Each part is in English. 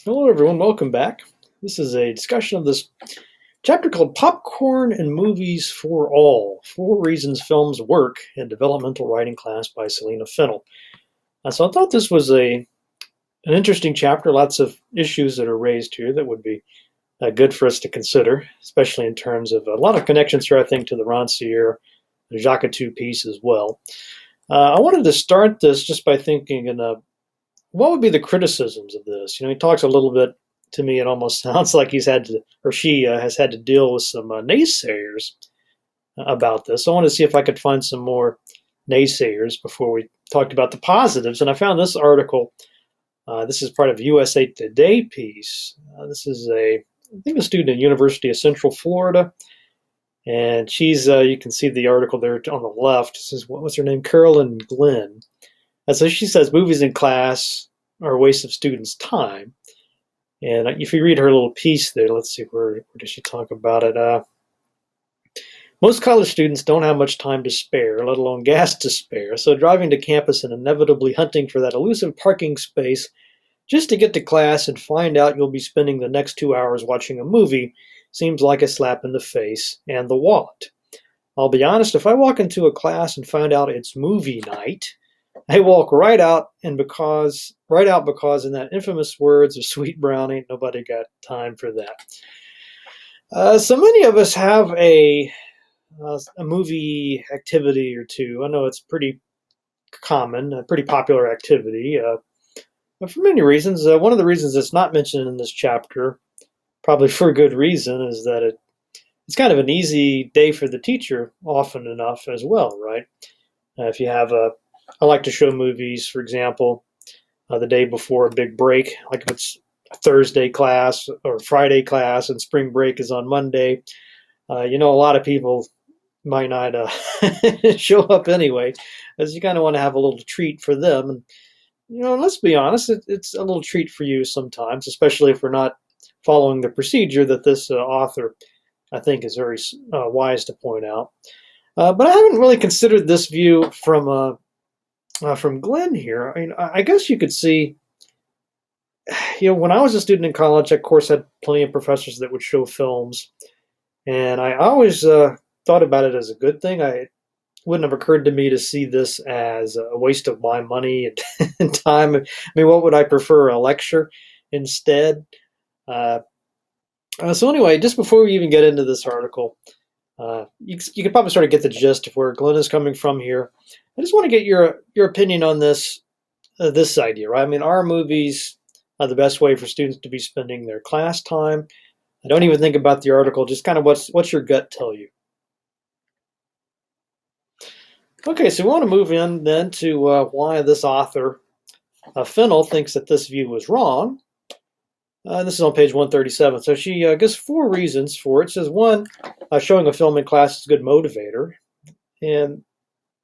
Hello, everyone. Welcome back. This is a discussion of this chapter called Popcorn and Movies for All: 4 Reasons Films Work in Developmental Writing Class by Selena Fennell. So I thought this was an interesting chapter. Lots of issues that are raised here that would be good for us to consider, especially in terms of a lot of connections here, I think, to the Rancière and Jacques piece as well. I wanted to start this just by thinking what would be the criticisms of this? He talks a little bit to me. It almost sounds like he's had to, or she has had to deal with some naysayers about this. I wanted to see if I could find some more naysayers before we talked about the positives. And I found this article. This is part of USA Today piece. This is I think a student at University of Central Florida. And she's, you can see the article there on the left. This is, what's her name? Carolyn Glenn. And so she says movies in class are a waste of students' time. And if you read her little piece there, let's see, where does she talk about it? Most college students don't have much time to spare, let alone gas to spare. So driving to campus and inevitably hunting for that elusive parking space just to get to class and find out you'll be spending the next 2 hours watching a movie seems like a slap in the face and the wallet. I'll be honest, if I walk into a class and find out it's movie night, I walk right out because in that infamous words of Sweet Brown, ain't nobody got time for that. So many of us have a movie activity or two. I know it's pretty common, a pretty popular activity, but for many reasons. One of the reasons it's not mentioned in this chapter, probably for a good reason, is that it's kind of an easy day for the teacher often enough as well, right? If you have I like to show movies, for example, the day before a big break, like if it's a Thursday class or Friday class and spring break is on Monday. A lot of people might not show up anyway, as you kind of want to have a little treat for them. And, let's be honest, it's a little treat for you sometimes, especially if we're not following the procedure that this author, I think, is very wise to point out. But I haven't really considered this view from Glenn here. I mean, I guess you could see, when I was a student in college, I, of course, had plenty of professors that would show films. And I always thought about it as a good thing. It wouldn't have occurred to me to see this as a waste of my money and time. I mean, what would I prefer, a lecture instead? So anyway, just before we even get into this article, you could probably sort of get the gist of where Glenn is coming from here. I just want to get your opinion on this idea, right? I mean, are movies the best way for students to be spending their class time? I don't even think about the article. Just kind of what's your gut tell you? Okay, so we want to move in then to why this author, Fennell, thinks that this view was wrong. This is on page 137. So she gives 4 reasons for it. She says, 1, showing a film in class is a good motivator. And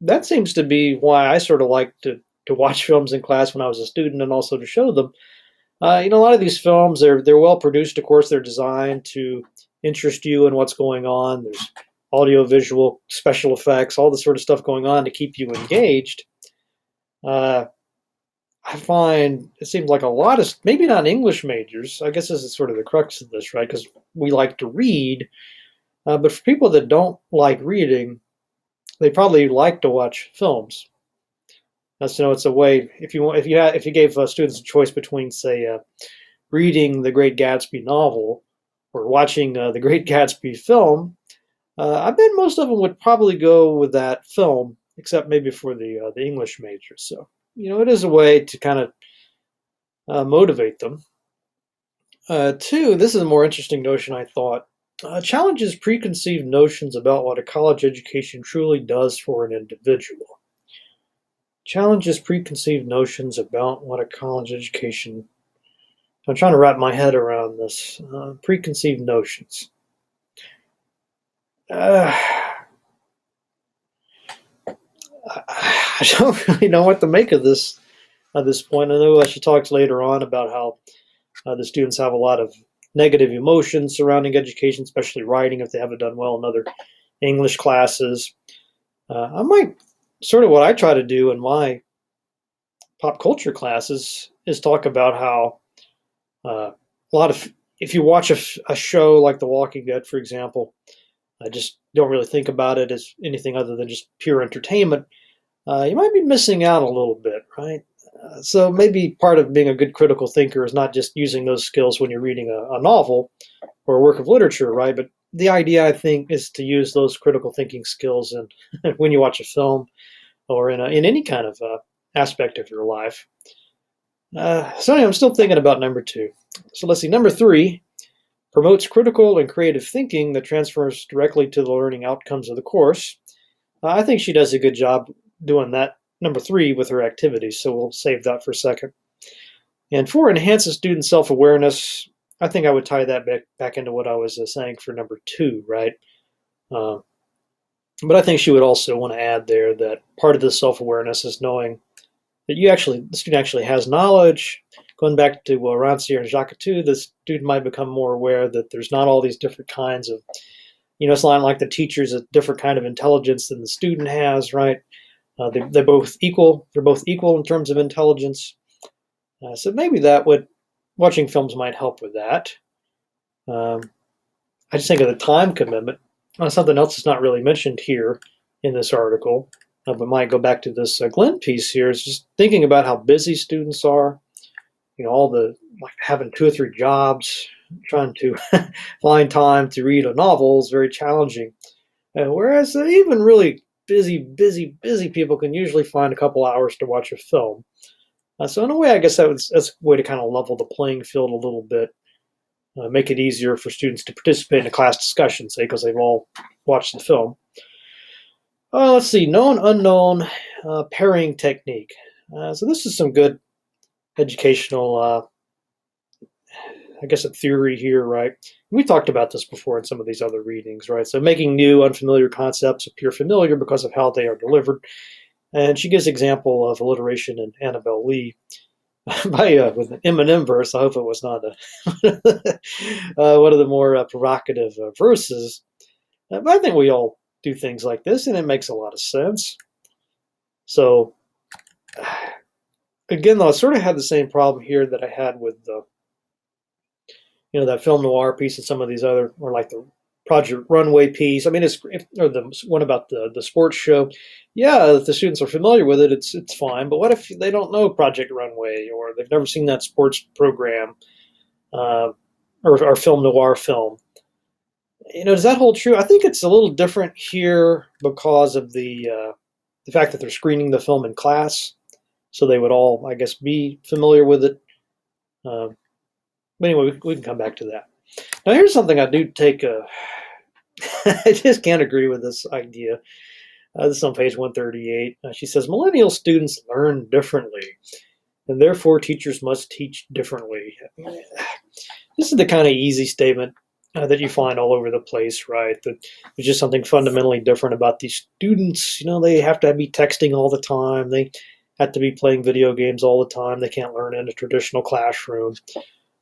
that seems to be why I sort of like to watch films in class when I was a student and also to show them. A lot of these films, they're well produced. Of course, they're designed to interest you in what's going on. There's audio, visual, special effects, all this sort of stuff going on to keep you engaged. I find it seems like a lot of, maybe not English majors, I guess this is sort of the crux of this, right? Because we like to read, but for people that don't like reading, they probably like to watch films. That's, it's a way, if you gave students a choice between, say, reading the Great Gatsby novel or watching the Great Gatsby film, I bet most of them would probably go with that film, except maybe for the English majors. So, it is a way to kind of motivate them. 2, this is a more interesting notion, I thought. Challenges preconceived notions about what a college education truly does for an individual. Challenges preconceived notions about what a college education... I'm trying to wrap my head around this. Preconceived notions. I don't really know what to make of this at this point. I know she talks later on about how the students have a lot of negative emotions surrounding education, especially writing if they haven't done well in other English classes. I might, sort of what I try to do in my pop culture classes is talk about how A lot of if you watch a show like The Walking Dead, for example, just don't really think about it as anything other than just pure entertainment. You might be missing out a little bit, right? So maybe part of being a good critical thinker is not just using those skills when you're reading a novel or a work of literature, right? But the idea, I think, is to use those critical thinking skills and when you watch a film or in any kind of aspect of your life. So anyway, I'm still thinking about number 2. So let's see. Number 3 promotes critical and creative thinking that transfers directly to the learning outcomes of the course. I think she does a good job doing that, number 3, with her activities, so we'll save that for a second. And 4 enhances student self-awareness. I think I would tie that back into what I was saying for number 2, right? But I think she would also want to add there that part of this self-awareness is knowing that the student actually has knowledge. Going back to Rancière and Jacques, the student might become more aware that there's not all these different kinds of, it's not like the teacher's a different kind of intelligence than the student has, right? They're both equal. They're both equal in terms of intelligence. So maybe watching films might help with that. I just think of the time commitment. Something else that's not really mentioned here in this article, but might go back to this Glenn piece here, is just thinking about how busy students are. All the having 2 or 3 jobs, trying to find time to read a novel is very challenging. Whereas even really busy people can usually find a couple hours to watch a film. So in a way, I guess that's a way to kind of level the playing field a little bit, make it easier for students to participate in a class discussion, say, because they've all watched the film. Let's see, known, unknown, pairing technique. So this is some good educational, I guess, a theory here, right? We talked about this before in some of these other readings, right? So making new, unfamiliar concepts appear familiar because of how they are delivered. And she gives example of alliteration in Annabelle Lee with an Eminem verse. I hope it was not one of the more provocative verses. But I think we all do things like this, and it makes a lot of sense. So, again, though, I sort of had the same problem here that I had with that film noir piece and some of these other, or like the Project Runway piece. I mean, or the one about the sports show. Yeah, if the students are familiar with it, it's fine. But what if they don't know Project Runway, or they've never seen that sports program, or film noir film? Does that hold true? I think it's a little different here because of the fact that they're screening the film in class, so they would all, I guess, be familiar with it. But anyway, we can come back to that. Now, here's something I do take I just can't agree with this idea. This is on page 138. She says, millennial students learn differently, and therefore teachers must teach differently. This is the kind of easy statement that you find all over the place, right? That there's just something fundamentally different about these students. They have to be texting all the time. They have to be playing video games all the time. They can't learn in a traditional classroom.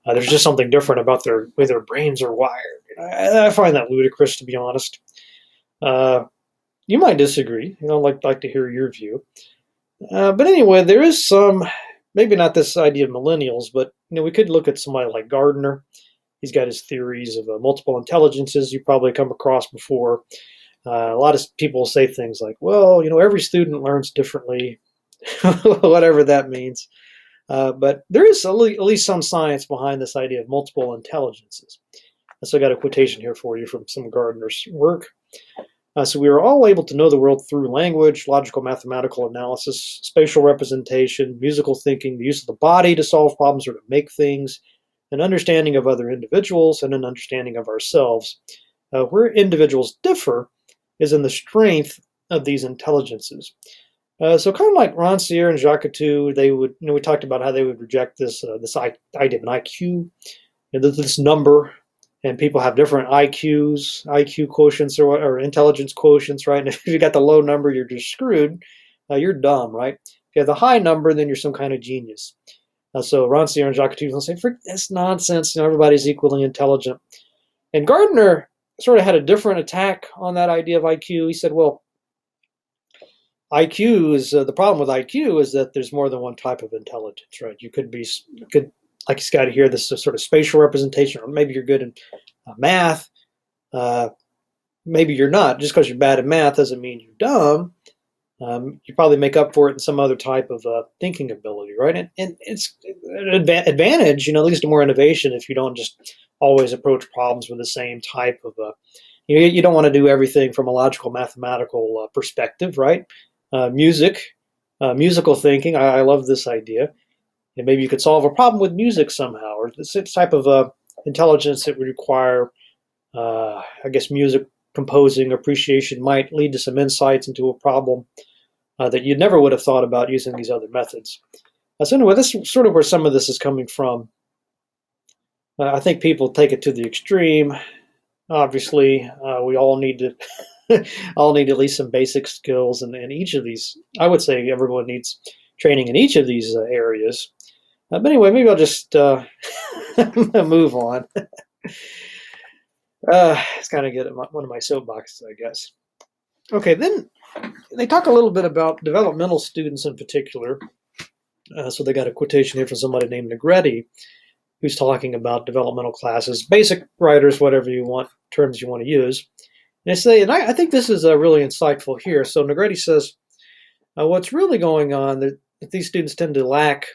There's just something different about the way their brains are wired. I find that ludicrous, to be honest. You might disagree. I'd like to hear your view. But anyway, there is some, maybe not this idea of millennials, but we could look at somebody like Gardner. He's got his theories of multiple intelligences you probably come across before. A lot of people say things like, well, every student learns differently, whatever that means. But there is at least some science behind this idea of multiple intelligences. So I got a quotation here for you from some Gardner's work. So we are all able to know the world through language, logical mathematical analysis, spatial representation, musical thinking, the use of the body to solve problems or to make things, an understanding of other individuals, and an understanding of ourselves. Where individuals differ is in the strength of these intelligences. So kind of like Rancière and Jacques, they would, we talked about how they would reject this idea of an IQ, this number, and people have different IQs, IQ quotients or intelligence quotients, right? And if you got the low number, you're just screwed. You're dumb, right? If you have the high number, then you're some kind of genius. So Rancière and Jacques will say, that's nonsense. Everybody's equally intelligent. And Gardner sort of had a different attack on that idea of IQ. He said, well, IQ is the problem with IQ is that there's more than one type of intelligence, right? You could like you got to hear this sort of spatial representation, or maybe you're good in math. Maybe you're not. Just because you're bad at math doesn't mean you're dumb. You probably make up for it in some other type of thinking ability, right? And it's an advantage, you know, leads to more innovation if you don't just always approach problems with the same type of, you don't want to do everything from a logical mathematical perspective, right? Musical thinking, I love this idea. And maybe you could solve a problem with music somehow, or this type of intelligence that would require, I guess, music composing appreciation might lead to some insights into a problem that you never would have thought about using these other methods. So anyway, this is sort of where some of this is coming from. I think people take it to the extreme. Obviously, we all need to all need at least some basic skills, and each of these, I would say, everyone needs training in each of these areas. But anyway, maybe I'll just move on. It's kind of get at one of my soapboxes, I guess. Okay, then they talk a little bit about developmental students in particular. So they got a quotation here from somebody named Negretti, who's talking about developmental classes, basic writers, whatever you want, terms you want to use. And they say, and I think this is really insightful here. So Negretti says, what's really going on that these students tend to lack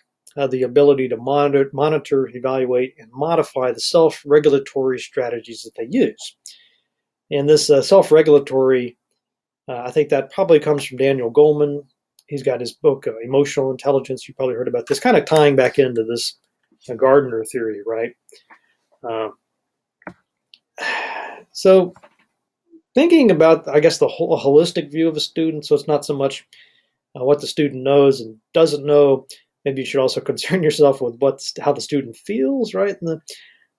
the ability to monitor, evaluate, and modify the self-regulatory strategies that they use. And this self-regulatory, I think that probably comes from Daniel Goleman. He's got his book, Emotional Intelligence. You probably heard about this, kind of tying back into this Gardner theory, right? So thinking about, I guess, the whole holistic view of a student, so it's not so much what the student knows and doesn't know. Maybe you should also concern yourself with how the student feels, right? And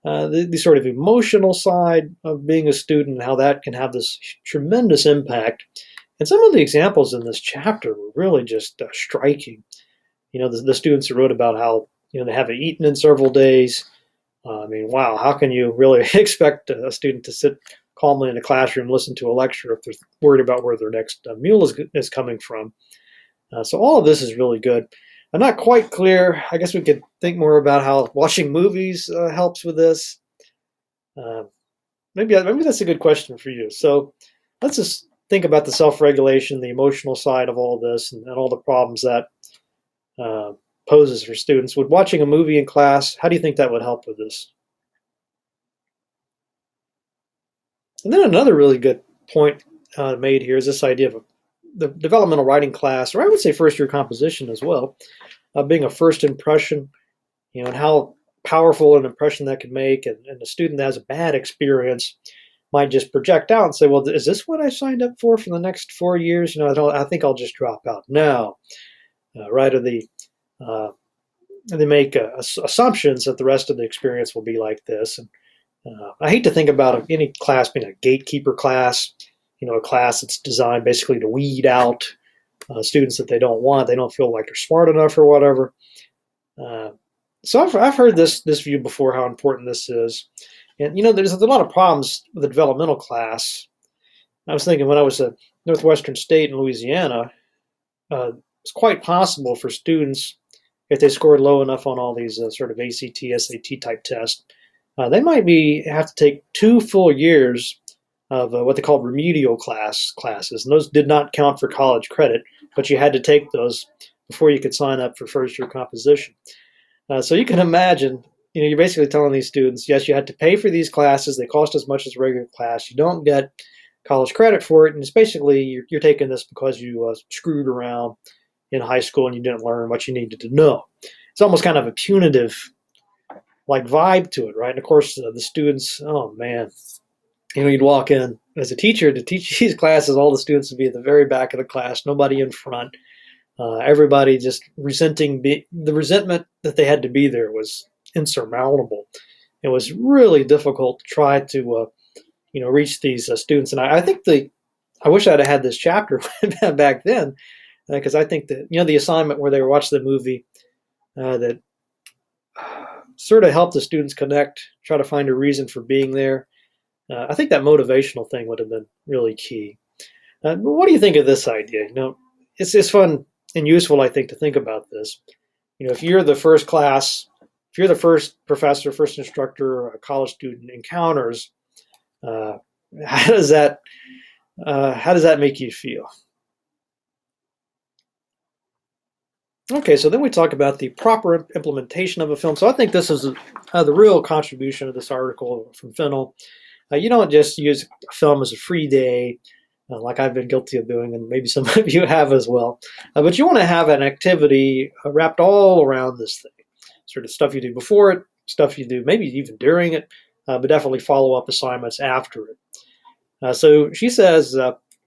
the sort of emotional side of being a student, how that can have this tremendous impact. And some of the examples in this chapter were really just striking. You know, the students who wrote about how, you know, they haven't eaten in several days. I mean, wow, how can you really expect a student to sit calmly in a classroom, listen to a lecture if they're worried about where their next meal is coming from? So all of this is really good. I'm not quite clear. I guess we could think more about how watching movies helps with this. Maybe that's a good question for you. So let's just think about the self-regulation, the emotional side of all this, and all the problems that poses for students. Would watching a movie in class, how do you think that would help with this? And then another really good point made here is this idea of the developmental writing class, or I would say first-year composition as well, being a first impression, you know, and how powerful an impression that can make. And a student that has a bad experience might just project out and say, well, is this what I signed up for the next 4 years? You know, I think I'll just drop out now, right? Or they make assumptions that the rest of the experience will be like this. And I hate to think about any class being a gatekeeper class, you know, a class that's designed basically to weed out students that they don't want. They don't feel like they're smart enough or whatever. So I've heard this view before, how important this is. And, you know, there's a lot of problems with the developmental class. I was thinking when I was at Northwestern State in Louisiana, it's quite possible for students, if they scored low enough on all these sort of ACT, SAT type tests, they might have to take 2 full years of what they called remedial classes. And those did not count for college credit, but you had to take those before you could sign up for first-year composition. So you can imagine, you know, you're basically telling these students, yes, you had to pay for these classes. They cost as much as a regular class. You don't get college credit for it. And it's basically, you're taking this because you screwed around in high school and you didn't learn what you needed to know. It's almost kind of a punitive like vibe to it, right? And of course, the students, oh man, you know, you'd walk in as a teacher to teach these classes, all the students would be at the very back of the class, nobody in front. Everybody just resenting the resentment that they had to be there was insurmountable. It was really difficult to try to, you know, reach these students. And I think I wish I'd have had this chapter back then, because I think that, you know, the assignment where they were watching the movie that sort of helped the students connect, try to find a reason for being there. I think that motivational thing would have been really key. But what do you think of this idea? You know, it's fun and useful, I think, to think about this. You know, if you're the first class if you're the first professor, first instructor a college student encounters, uh, how does that make you feel? Okay, so then we talk about the proper implementation of a film. So I think this is the real contribution of this article from Fennell. You don't just use a film as a free day, like I've been guilty of doing, and maybe some of you have as well. But you want to have an activity wrapped all around this thing. Sort of stuff you do before it, stuff you do maybe even during it, but definitely follow-up assignments after it. So she says,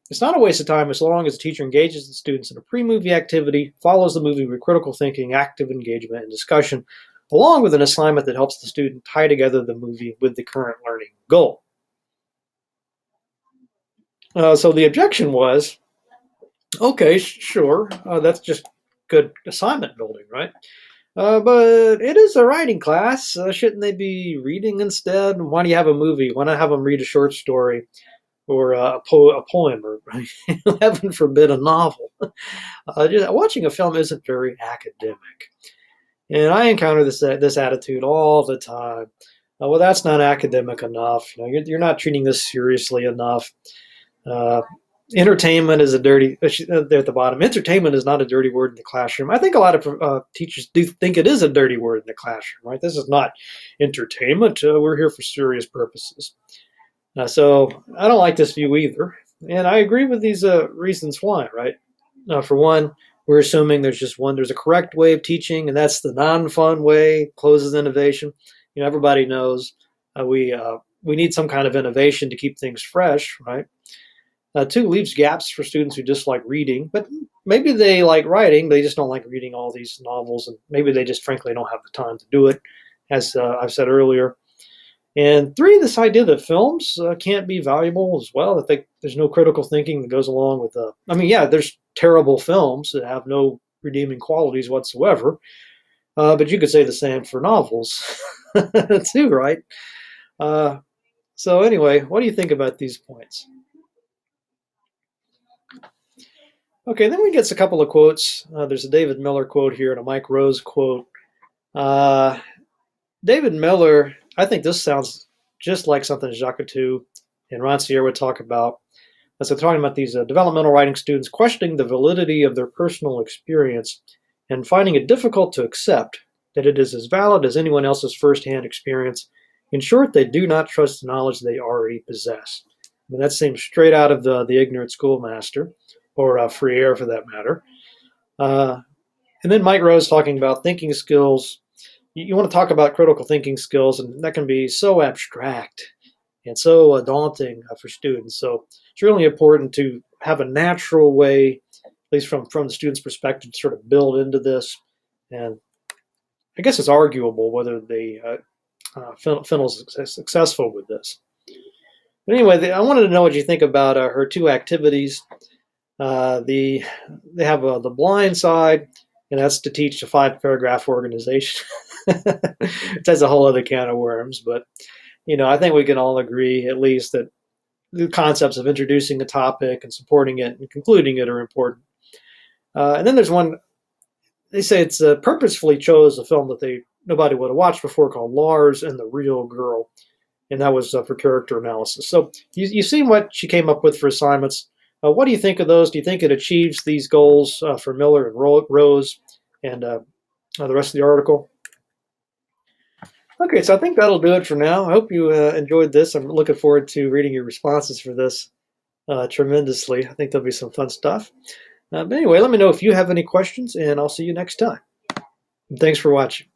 it's not a waste of time as long as the teacher engages the students in a pre-movie activity, follows the movie with critical thinking, active engagement, and discussion, along with an assignment that helps the student tie together the movie with the current learning goal. So the objection was, okay, sure, that's just good assignment building, right? But it is a writing class. Shouldn't they be reading instead? Why do you have a movie? Why not have them read a short story or a poem, or heaven forbid, a novel? Watching a film isn't very academic. And I encounter this attitude all the time. Well, that's not academic enough. You're not treating this seriously enough. Entertainment is a dirty, there at the bottom, entertainment is not a dirty word in the classroom. I think a lot of teachers do think it is a dirty word in the classroom, right? This is not entertainment. We're here for serious purposes. So I don't like this view either. And I agree with these reasons why, right? For one, we're assuming there's a correct way of teaching, and that's the non-fun way, closes innovation. Everybody knows we need some kind of innovation to keep things fresh, right? Two, leaves gaps for students who just like reading, but maybe they like writing, they just don't like reading all these novels, and maybe they just frankly don't have the time to do it, as I've said earlier. And three, this idea that films can't be valuable as well, that there's no critical thinking that goes along with there's terrible films that have no redeeming qualities whatsoever, but you could say the same for novels too, right? So anyway, what do you think about these points? Okay, then we get a couple of quotes. There's a David Miller quote here and a Mike Rose quote. David Miller, I think this sounds just like something Jacques Coutu and Rancière would talk about. So talking about these developmental writing students questioning the validity of their personal experience and finding it difficult to accept that it is as valid as anyone else's firsthand experience. In short, they do not trust the knowledge they already possess. That seems straight out of the Ignorant Schoolmaster, or Freire for that matter. And then Mike Rose talking about thinking skills. You want to talk about critical thinking skills, and that can be so abstract and so daunting for students. So it's really important to have a natural way, at least from the student's perspective, to sort of build into this. And I guess it's arguable whether Fennell's successful with this. But anyway, I wanted to know what you think about her two activities. They have the blind side, and that's to teach a 5-paragraph organization. That's a whole other can of worms, but I think we can all agree at least that the concepts of introducing a topic and supporting it and concluding it are important. And then there's one, they say it's purposefully chose a film that nobody would have watched before called Lars and the Real Girl, and that was for character analysis. So you've seen what she came up with for assignments. What do you think of those? Do you think it achieves these goals for Miller and Rose and the rest of the article? Okay, so I think that'll do it for now. I hope you enjoyed this. I'm looking forward to reading your responses for this tremendously. I think there'll be some fun stuff. But anyway, let me know if you have any questions, and I'll see you next time. And thanks for watching.